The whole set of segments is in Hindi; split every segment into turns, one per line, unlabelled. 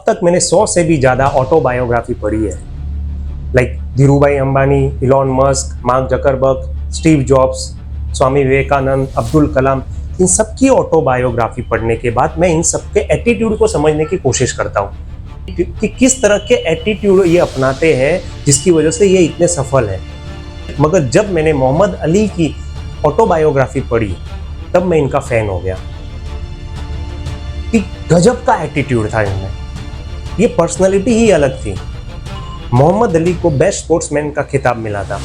तक मैंने 100 से भी ज़्यादा ऑटोबायोग्राफी पढ़ी है, like Dhirubhai Ambani, Elon Musk, Mark Zuckerberg, Steve Jobs, Swami Vivekananda, Abdul Kalam, इन सब की ऑटोबायोग्राफी पढ़ने के बाद मैं इन सब के एटीट्यूड को समझने की कोशिश करता हूँ कि किस तरह के एटीट्यूड ये अपनाते हैं जिसकी वजह से ये इतने सफल हैं। मगर जब मैंने मोहम्मद अली की ऑटोबायोग्राफी पढ़ी तब मैं इनका फैन हो गया कि गजब का एटीट्यूड था इनमें, ये पर्सनालिटी ही अलग थी। मोहम्मद अली को बेस्ट स्पोर्ट्समैन का खिताब मिला था।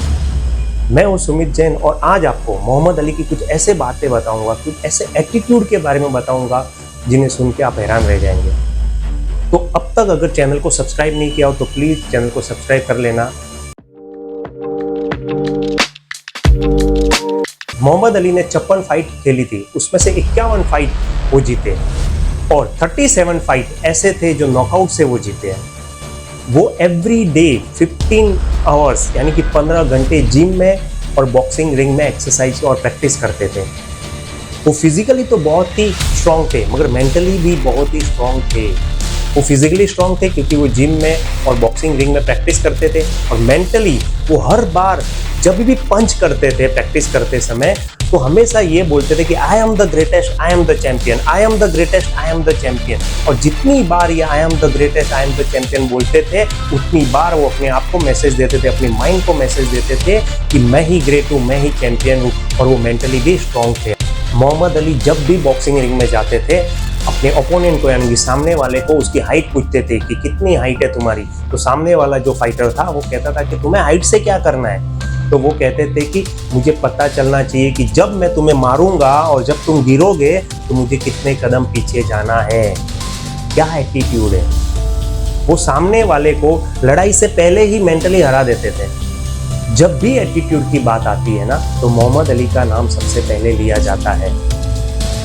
मैं हूं सुमित जैन और आज आपको मोहम्मद अली की कुछ ऐसे बातें बताऊंगा, कुछ ऐसे एटीट्यूड के बारे में बताऊंगा जिन्हें सुन के आप हैरान रह जाएंगे। तो अब तक अगर चैनल को सब्सक्राइब नहीं किया हो तो प्लीज चैनल को सब्सक्राइब कर लेना। मोहम्मद अली ने 56 फाइट खेली थी, उसमें से 51 फाइट वो जीते और 37 फाइट ऐसे थे जो नॉकआउट से वो जीते हैं। वो एवरी डे 15 आवर्स यानी कि 15 घंटे जिम में और बॉक्सिंग रिंग में एक्सरसाइज और प्रैक्टिस करते थे। वो फिजिकली तो बहुत ही स्ट्रांग थे मगर मेंटली भी बहुत ही स्ट्रांग थे। वो फिजिकली स्ट्रांग थे क्योंकि वो जिम में और बॉक्सिंग रिंग में प्रैक्टिस करते थे, और मेंटली वो हर बार जब भी पंच करते थे प्रैक्टिस करते समय तो हमेशा ये बोलते थे कि I am the greatest, I am the champion, I am the greatest, I am the champion. और जितनी बार ये I am the greatest, I am the champion बोलते थे उतनी बार वो अपने आप को मैसेज देते थे, अपने माइंड को मैसेज देते थे कि मैं ही ग्रेट हूँ, मैं ही चैंपियन हूँ। और वो मेंटली भी स्ट्रांग थे। मोहम्मद अली जब भी बॉक्सिंग रिंग में जाते थे अपने ओपोनेंट को यानी कि सामने वाले को उसकी हाइट पूछते थे कि कितनी हाइट है तुम्हारी, तो सामने वाला जो फाइटर था वो कहता था कि तुम्हें हाइट से क्या करना है। तो वो कहते थे कि मुझे पता चलना चाहिए कि जब मैं तुम्हें मारूंगा और जब तुम गिरोगे तो मुझे कितने कदम पीछे जाना है। क्या एटीट्यूड है। वो सामने वाले को लड़ाई से पहले ही मेंटली हरा देते थे। जब भी एटीट्यूड की बात आती है ना तो मोहम्मद अली का नाम सबसे पहले लिया जाता है।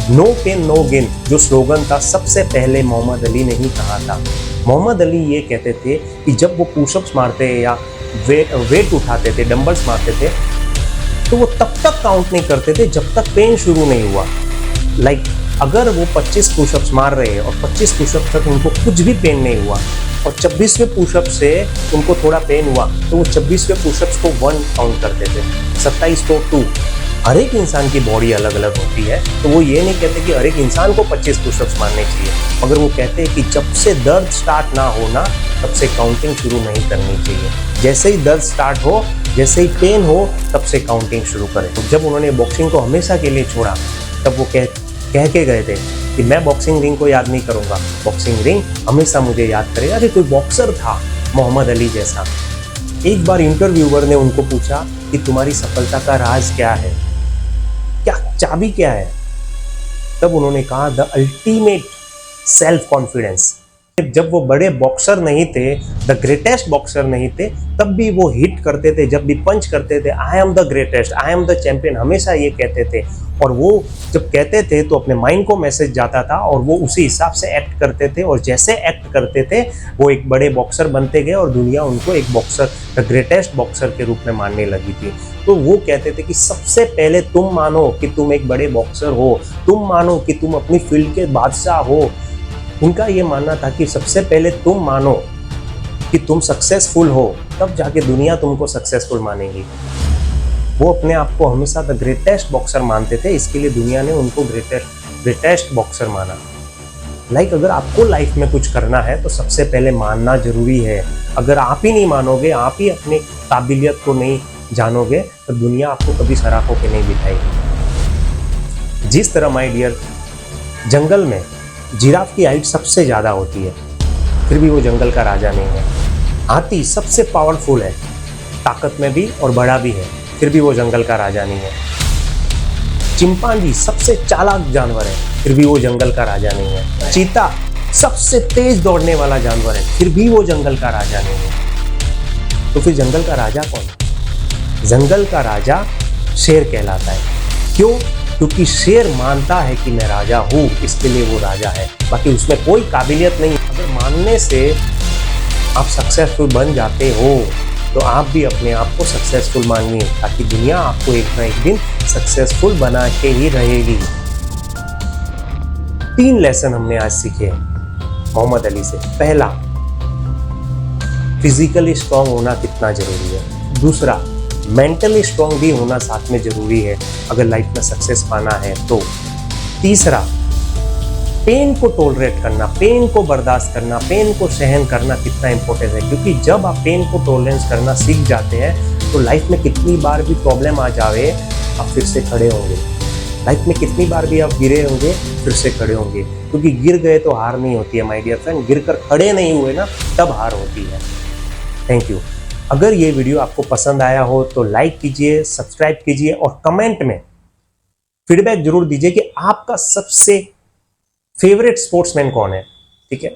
नो पेन नो गेन जो स्लोगन था सबसे पहले मोहम्मद अली ने ही कहा था। मोहम्मद अली ये कहते थे कि जब वो पुशअप्स मारते या वेट उठाते थे, डंबल्स मारते थे, तो वो तब तक काउंट नहीं करते थे जब तक पेन शुरू नहीं हुआ। लाइक अगर वो 25 पुशअप्स मार रहे हैं और 25 पुशअप तक उनको कुछ भी पेन नहीं हुआ और 26वें पुशअप से उनको थोड़ा पेन हुआ तो वो 26वें पुशअप्स को 1 काउंट करते थे, 27 को 2। हर एक इंसान की बॉडी अलग अलग होती है, तो वो ये नहीं कहते कि हर एक इंसान को 25 पुशअप्स मारने चाहिए, मगर वो कहते हैं कि जब से दर्द स्टार्ट ना हो ना तब से काउंटिंग शुरू नहीं करनी चाहिए। जैसे ही दर्द स्टार्ट हो, जैसे ही पेन हो, तब से काउंटिंग शुरू करें। तो जब उन्होंने बॉक्सिंग को हमेशा के लिए छोड़ा तब वो कह के गए थे कि मैं बॉक्सिंग रिंग को याद नहीं करूँगा, बॉक्सिंग रिंग हमेशा मुझे याद करेगा। कि कोई बॉक्सर था मोहम्मद अली जैसा। एक बार इंटरव्यूअर ने उनको पूछा कि तुम्हारी सफलता का राज क्या है, क्या चाबी क्या है। तब उन्होंने कहा द अल्टीमेट सेल्फ कॉन्फिडेंस। जब वो बड़े बॉक्सर नहीं थे, द ग्रेटेस्ट बॉक्सर नहीं थे, तब भी वो हिट करते थे, जब भी पंच करते थे I am the greatest, I am the champion, हमेशा ये कहते थे। और वो जब कहते थे तो अपने माइंड को मैसेज जाता था और वो उसी हिसाब से एक्ट करते थे, और जैसे एक्ट करते थे वो एक बड़े बॉक्सर बनते गए और दुनिया उनको एक बॉक्सर, द ग्रेटेस्ट बॉक्सर के रूप में मानने लगी थी। तो वो कहते थे कि सबसे पहले तुम मानो कि तुम एक बड़े बॉक्सर हो, तुम मानो कि तुम अपनी फील्ड के बादशाह हो। उनका ये मानना था कि सबसे पहले तुम मानो कि तुम सक्सेसफुल हो, तब जाके दुनिया तुमको सक्सेसफुल मानेगी। वो अपने आप को हमेशा द ग्रेटेस्ट बॉक्सर मानते थे, इसके लिए दुनिया ने उनको ग्रेटेस्ट बॉक्सर माना। लाइक अगर आपको लाइफ में कुछ करना है तो सबसे पहले मानना जरूरी है। अगर आप ही नहीं मानोगे, आप ही अपनी काबिलियत को नहीं जानोगे तो दुनिया आपको कभी सराखों के नहीं बिठाएगी। जिस तरह माय डियर जंगल में जिराफ की हाइट सबसे ज़्यादा होती है फिर भी वो जंगल का राजा नहीं है। हाथी सबसे पावरफुल है, ताकत में भी और बड़ा भी है, फिर भी वो जंगल का राजा नहीं है। चिंपांजी सबसे चालाक जानवर है, फिर भी वो जंगल का राजा नहीं है। चीता सबसे तेज दौड़ने वाला जानवर है, फिर भी वो जंगल का राजा नहीं है। तो फिर जंगल का राजा कौन है? जंगल का राजा शेर कहलाता है। क्यों? क्योंकि शेर मानता है कि मैं राजा हूँ, इसके लिए वो राजा है, बाकी उसमें कोई काबिलियत नहीं। अगर मानने से आप सक्सेसफुल बन जाते हो तो आप भी अपने आप को सक्सेसफुल मानिए, ताकि दुनिया आपको एक ना एक दिन सक्सेसफुल बना के ही रहेगी। 3 लेसन हमने आज सीखे। मोहम्मद अली से। पहला, फिजिकली स्ट्रांग होना कितना जरूरी है। दूसरा, मेंटली स्ट्रांग भी होना साथ में जरूरी है अगर लाइफ में सक्सेस पाना है तो। तीसरा, पेन को टॉलरेट करना, पेन को बर्दाश्त करना, पेन को सहन करना कितना इंपॉर्टेंट है, क्योंकि जब आप पेन को टॉलरेंस करना सीख जाते हैं तो लाइफ में कितनी बार भी प्रॉब्लम आ जावे आप फिर से खड़े होंगे। लाइफ में कितनी बार भी आप गिरे होंगे फिर से खड़े होंगे, क्योंकि गिर गए तो हार नहीं होती है माय डियर फ्रेंड, गिर कर खड़े नहीं हुए ना तब हार होती है। Thank you. अगर ये वीडियो आपको पसंद आया हो तो लाइक कीजिए, सब्सक्राइब कीजिए और कमेंट में फीडबैक जरूर दीजिए कि आपका सबसे फेवरेट स्पोर्ट्समैन कौन है। ठीक है।